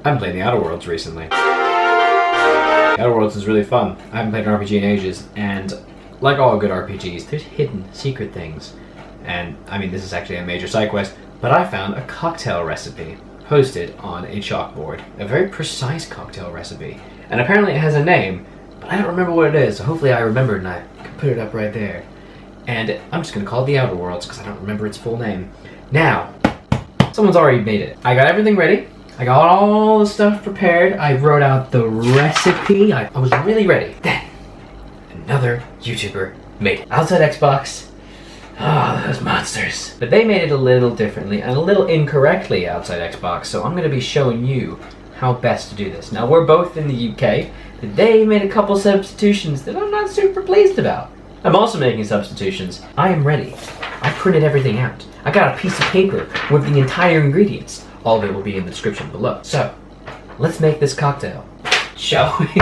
I've been playing the Outer Worlds recently. Outer Worlds is really fun. I haven't played an RPG in ages, and like all good RPGs, there's hidden, secret things. And, I mean, this is actually a major side quest, but I found a cocktail recipe posted on a chalkboard. A very precise cocktail recipe. And apparently it has a name, but I don't remember what it is, so hopefully I remember and I can put it up right there. And I'm just going to call it the Outer Worlds, because I don't remember its full name. Now, someone's already made it. I got everything ready. I got all the stuff prepared. I wrote out the recipe. I was really ready. Then, another YouTuber made it. Outside Xbox. Ah, those monsters. But they made it a little differently and a little incorrectly outside Xbox, so I'm going to be showing you how best to do this. Now, we're both in the UK, but they made a couple substitutions that I'm not super pleased about. I'm also making substitutions. I am ready. I printed everything out. I got a piece of paper with the entire ingredients. All of it will be in the description below. So, let's make this cocktail, shall we?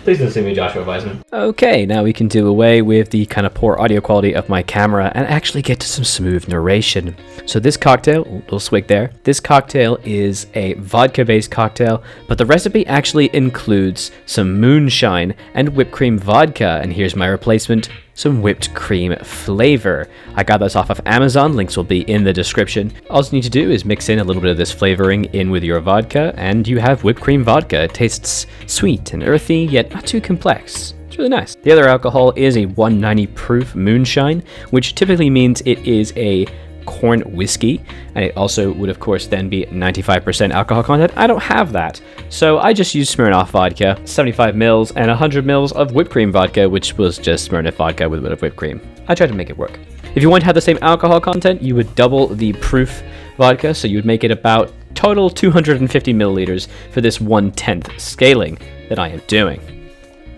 Please don't sue me, Joshua Weisman. Okay, now we can do away with the kind of poor audio quality of my camera and actually get to some smooth narration. So this cocktail, little swig there, this cocktail is a vodka-based cocktail, but the recipe actually includes some moonshine and whipped cream vodka, and here's my replacement, some whipped cream flavor. I got this off of Amazon, links will be in the description. All you need to do is mix in a little bit of this flavoring in with your vodka, and you have whipped cream vodka. It tastes sweet and earthy, yet not too complex. It's really nice. The other alcohol is a 190 proof moonshine, which typically means it is a corn whiskey, and it also would of course then be 95% alcohol content. I don't have that, so I just used Smirnoff vodka, 75 mils and 100 mils of whipped cream vodka, which was just Smirnoff vodka with a bit of whipped cream. I tried to make it work. If you want to have the same alcohol content, you would double the proof vodka, so you would make it about total 250 milliliters for this 1/10 scaling that I am doing.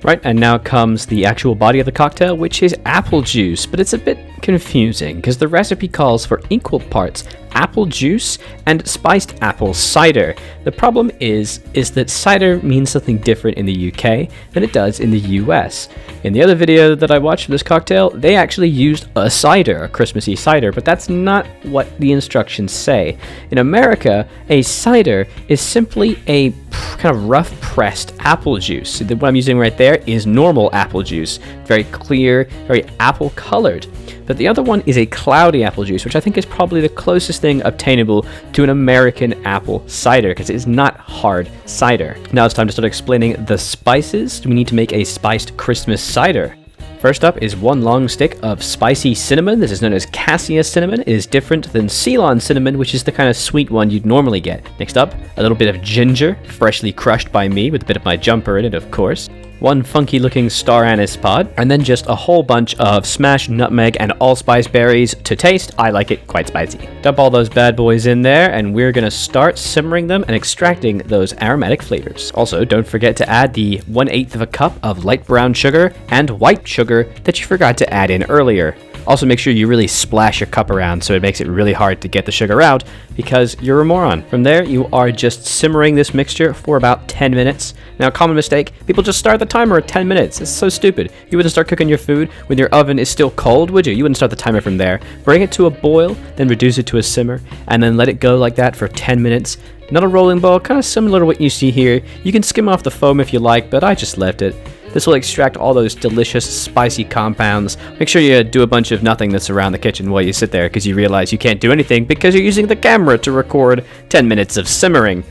Right, and now comes the actual body of the cocktail, which is apple juice, but it's a bit confusing because the recipe calls for equal parts apple juice and spiced apple cider. The problem is that cider means something different in the UK than it does in the US. In the other video that I watched for this cocktail, they actually used a cider, a Christmassy cider, but that's not what the instructions say. In America, a cider is simply a kind of rough pressed apple juice. What I'm using right there is normal apple juice, very clear, very apple colored. But the other one is a cloudy apple juice, which I think is probably the closest thing obtainable to an American apple cider, because it is not hard cider. Now it's time to start explaining the spices. We need to make a spiced Christmas cider. First up is one long stick of spicy cinnamon. This is known as cassia cinnamon. It is different than Ceylon cinnamon, which is the kind of sweet one you'd normally get. Next up, a little bit of ginger, freshly crushed by me with a bit of my jumper in it, of course. One funky looking Star Anise pod, and then just a whole bunch of smashed nutmeg and allspice berries to taste. I like it quite spicy. Dump all those bad boys in there, and we're gonna start simmering them and extracting those aromatic flavors. Also, don't forget to add the 1/8 of a cup of light brown sugar and white sugar that you forgot to add in earlier. Also, make sure you really splash your cup around so it makes it really hard to get the sugar out because you're a moron. From there, you are just simmering this mixture for about 10 minutes. Now, common mistake, people just start the timer at 10 minutes. It's so stupid. You wouldn't start cooking your food when your oven is still cold, would you? You wouldn't start the timer from there. Bring it to a boil, then reduce it to a simmer, and then let it go like that for 10 minutes. Not a rolling boil, kind of similar to what you see here. You can skim off the foam if you like, but I just left it. This will extract all those delicious, spicy compounds. Make sure you do a bunch of nothingness around the kitchen while you sit there, because you realize you can't do anything because you're using the camera to record 10 minutes of simmering.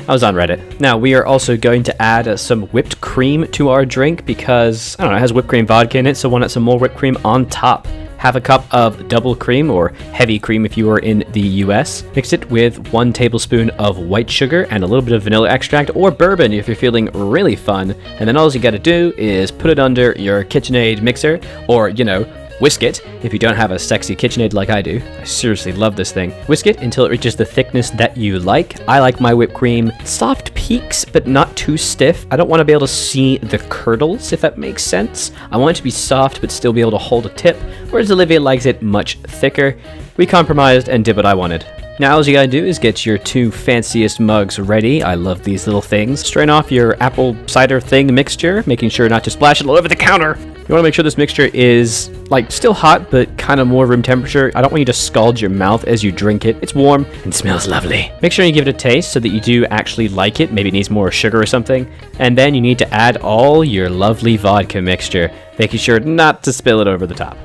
I was on Reddit. Now, we are also going to add some whipped cream to our drink because, I don't know, it has whipped cream vodka in it, so why not some more whipped cream on top? Half a cup of double cream, or heavy cream if you are in the US. Mix it with 1 tablespoon of white sugar and a little bit of vanilla extract or bourbon if you're feeling really fun. And then all you gotta do is put it under your KitchenAid mixer, or, you know, whisk it if you don't have a sexy KitchenAid like I do. I seriously love this thing. Whisk it until it reaches the thickness that you like. I like my whipped cream soft peaks, but not too stiff. I don't want to be able to see the curdles, if that makes sense. I want it to be soft, but still be able to hold a tip, whereas Olivia likes it much thicker. We compromised and did what I wanted. Now all you gotta do is get your 2 fanciest mugs ready. I love these little things. Strain off your apple cider thing mixture, making sure not to splash it all over the counter. You wanna make sure this mixture is Like, still hot, but kind of more room temperature. I don't want you to scald your mouth as you drink it. It's warm and smells lovely. Make sure you give it a taste so that you do actually like it. Maybe it needs more sugar or something. And then you need to add all your lovely vodka mixture, making sure not to spill it over the top.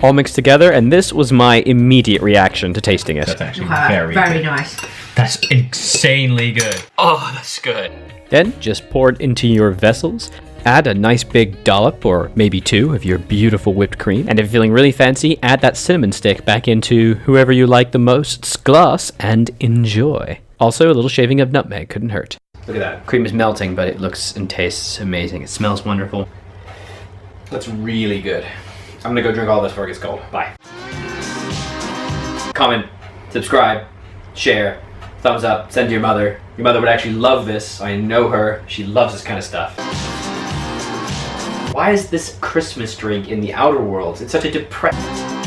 All mixed together, and this was my immediate reaction to tasting it. That's actually Very very nice. That's insanely good. Oh, that's good. Then just pour it into your vessels. Add a nice big dollop, or maybe two, of your beautiful whipped cream. And if you're feeling really fancy, add that cinnamon stick back into whoever you like the most's glass and enjoy. Also, a little shaving of nutmeg couldn't hurt. Look at that. Cream is melting, but it looks and tastes amazing. It smells wonderful. That's really good. I'm gonna go drink all this before it gets cold. Bye. Comment, subscribe, share, thumbs up, send to your mother. Your mother would actually love this. I know her. She loves this kind of stuff. Why is this Christmas drink in the outer world? It's such a depressing...